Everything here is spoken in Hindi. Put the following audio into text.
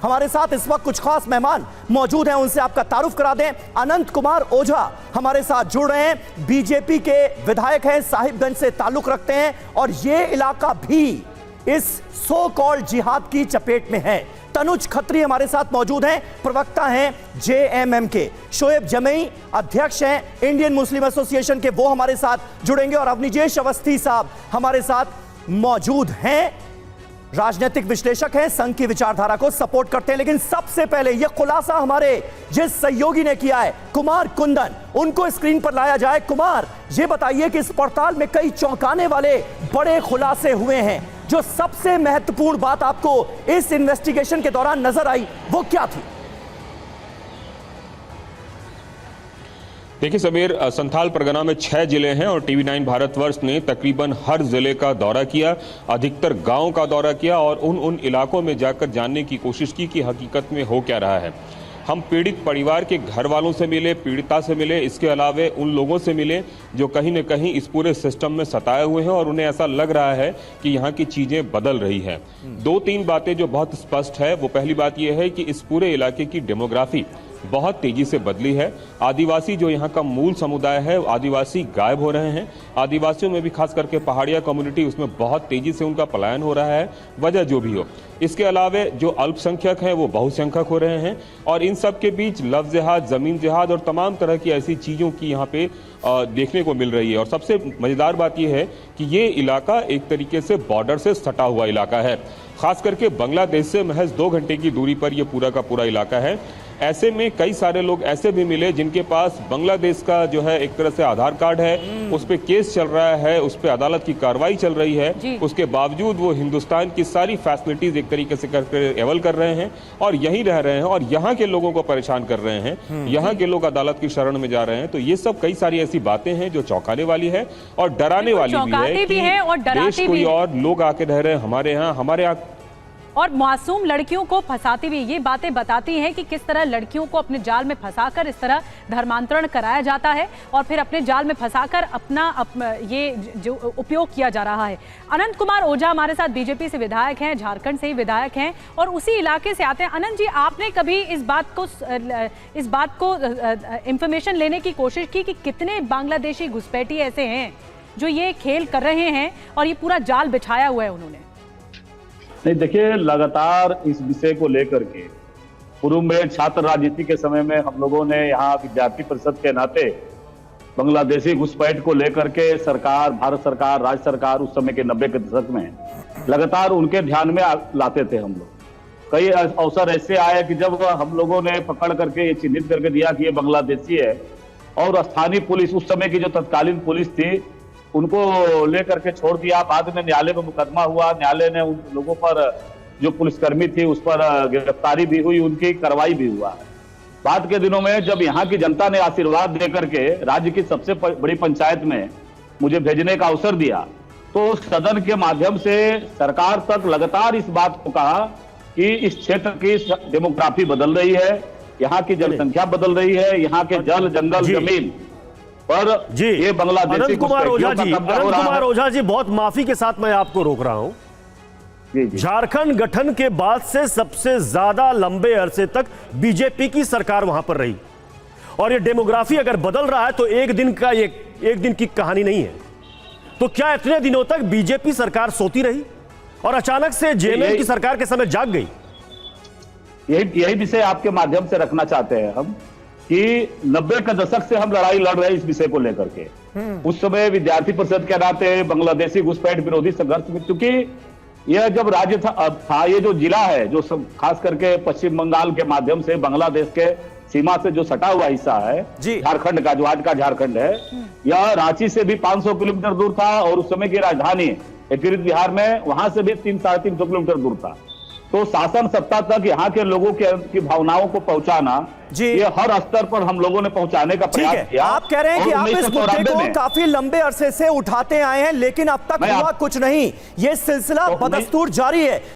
हमारे साथ इस वक्त कुछ खास मेहमान मौजूद हैं, उनसे आपका तारुफ करा दें। अनंत कुमार ओझा हमारे साथ जुड़ रहे हैं, बीजेपी के विधायक हैं, साहिबगंज से ताल्लुक रखते हैं और ये इलाका भी इस सो कॉल्ड जिहाद की चपेट में है। तनुज खत्री हमारे साथ मौजूद हैं, प्रवक्ता हैं जेएमएम के। शोएब जमई अध्यक्ष हैं इंडियन मुस्लिम एसोसिएशन के, वो हमारे साथ जुड़ेंगे और अवनिजेश अवस्थी साहब हमारे साथ मौजूद हैं, राजनीतिक विश्लेषक हैं, संघ की विचारधारा को सपोर्ट करते हैं। लेकिन सबसे पहले यह खुलासा हमारे जिस सहयोगी ने किया है, कुमार कुंदन, उनको स्क्रीन पर लाया जाए। कुमार, यह बताइए कि इस पड़ताल में कई चौंकाने वाले बड़े खुलासे हुए हैं, जो सबसे महत्वपूर्ण बात आपको इस इन्वेस्टिगेशन के दौरान नजर आई वो क्या थी? देखिए समीर, संथाल परगना में 6 जिले हैं और टीवी9 भारतवर्ष ने तकरीबन हर जिले का दौरा किया, अधिकतर गांव का दौरा किया और उन इलाकों में जाकर जानने की कोशिश की कि हकीकत में हो क्या रहा है। हम पीड़ित परिवार के घर वालों से मिले, पीड़िता से मिले, इसके अलावा उन लोगों से मिले जो कहीं न कहीं इस पूरे सिस्टम में सताए हुए हैं और उन्हें ऐसा लग रहा है कि यहाँ की चीज़ें बदल रही हैं। 2-3 बातें जो बहुत स्पष्ट है, वो पहली बात यह है कि इस पूरे इलाके की डेमोग्राफी बहुत तेजी से बदली है। आदिवासी जो यहाँ का मूल समुदाय है, आदिवासी गायब हो रहे हैं। आदिवासियों में भी खास करके पहाड़िया कम्युनिटी, उसमें बहुत तेजी से उनका पलायन हो रहा है, वजह जो भी हो। इसके अलावा जो अल्पसंख्यक हैं वो बहुसंख्यक हो रहे हैं और इन सब के बीच लव जिहाद, ज़मीन जिहाद और तमाम तरह की ऐसी चीज़ों की यहाँ पे देखने को मिल रही है। और सबसे मज़ेदार बात यह है कि ये इलाका एक तरीके से बॉर्डर से सटा हुआ इलाका है, खास करके बांग्लादेश से महज 2 घंटे की दूरी पर यह पूरा का पूरा इलाका है। ऐसे में कई सारे लोग ऐसे भी मिले जिनके पास बांग्लादेश का जो है एक तरह से आधार कार्ड है, उस पर केस चल रहा है, उस पर अदालत की कार्रवाई चल रही है, उसके बावजूद वो हिंदुस्तान की सारी फैसिलिटीज एक तरीके से करके एवल कर रहे हैं और यहीं रह रहे हैं और यहाँ के लोगों को परेशान कर रहे हैं, यहाँ के लोग अदालत की शरण में जा रहे हैं। तो ये सब कई सारी ऐसी बातें हैं जो चौंकाने वाली है और डराने वाली भी है कि देश कोई और लोग आके रह रहे हैं हमारे यहाँ और मासूम लड़कियों को फंसाती हुई। ये बातें बताती हैं कि किस तरह लड़कियों को अपने जाल में फंसाकर इस तरह धर्मांतरण कराया जाता है और फिर अपने जाल में फंसाकर ये जो उपयोग किया जा रहा है। अनंत कुमार ओझा हमारे साथ बीजेपी से विधायक हैं, झारखंड से ही विधायक हैं और उसी इलाके से आते हैं। अनंत जी, आपने कभी इस बात को इंफॉर्मेशन लेने की कोशिश की कि कितने बांग्लादेशी घुसपैठी ऐसे हैं जो ये खेल कर रहे हैं और ये पूरा जाल बिछाया हुआ है उन्होंने? नहीं, देखिए, लगातार इस विषय को लेकर के पूर्व में छात्र राजनीति के समय में हम लोगों ने यहाँ विद्यार्थी परिषद के नाते बांग्लादेशी घुसपैठ को लेकर के सरकार, भारत सरकार, राज्य सरकार उस समय के 90 के दशक में लगातार उनके ध्यान में लाते थे हम लोग। कई अवसर ऐसे आए कि जब हम लोगों ने पकड़ करके ये चिन्हित करके दिया कि ये बांग्लादेशी है और स्थानीय पुलिस, उस समय की जो तत्कालीन पुलिस थी, उनको लेकर के छोड़ दिया। बाद में न्यायालय में मुकदमा हुआ, न्यायालय ने उन लोगों पर, जो पुलिसकर्मी थी, उस पर गिरफ्तारी भी हुई, उनकी कार्रवाई भी हुआ। बाद के दिनों में जब यहाँ की जनता ने आशीर्वाद देकर के राज्य की सबसे बड़ी पंचायत में मुझे भेजने का अवसर दिया, तो सदन के माध्यम से सरकार तक लगातार इस बात को कहा कि इस क्षेत्र की डेमोग्राफी बदल रही है, यहाँ की जनसंख्या बदल रही है, यहाँ के जल, जंगल, जमीन पर जी ये बांग्लादेशी अनंत कुमार ओझा जी, बहुत माफी के साथ मैं आपको रोक रहा हूं। झारखंड गठन के बाद से सबसे ज्यादा लंबे अरसे तक बीजेपी की सरकार वहां पर रही और ये डेमोग्राफी अगर बदल रहा है तो एक दिन की कहानी नहीं है। तो क्या इतने दिनों तक बीजेपी सरकार सोती रही और अचानक से जेएमएम की सरकार के समय जाग गई? यही विषय आपके माध्यम से रखना चाहते हैं हम कि 90 के दशक से हम लड़ाई लड़ रहे हैं इस विषय को लेकर के। उस समय विद्यार्थी परिषद के नाते बांग्लादेशी घुसपैठ विरोधी संघर्ष में, क्योंकि यह जब राज्य था, ये जो जिला है, जो सब खास करके पश्चिम बंगाल के माध्यम से बांग्लादेश के सीमा से जो सटा हुआ हिस्सा है झारखंड का, जो आज का झारखंड है, यह रांची से भी 500 किलोमीटर दूर था और उस समय की राजधानी एकीकृत बिहार में, वहां से भी 300-350 किलोमीटर दूर था। तो शासन सत्ता तक यहाँ के लोगों की भावनाओं को पहुंचाना, ये हर स्तर पर हम लोगों ने पहुंचाने का प्रयास किया। आप कह रहे हैं कि आप इस मुद्दे को काफी लंबे अरसे से उठाते आए हैं, लेकिन अब तक हुआ कुछ नहीं, ये सिलसिला बदस्तूर जारी है।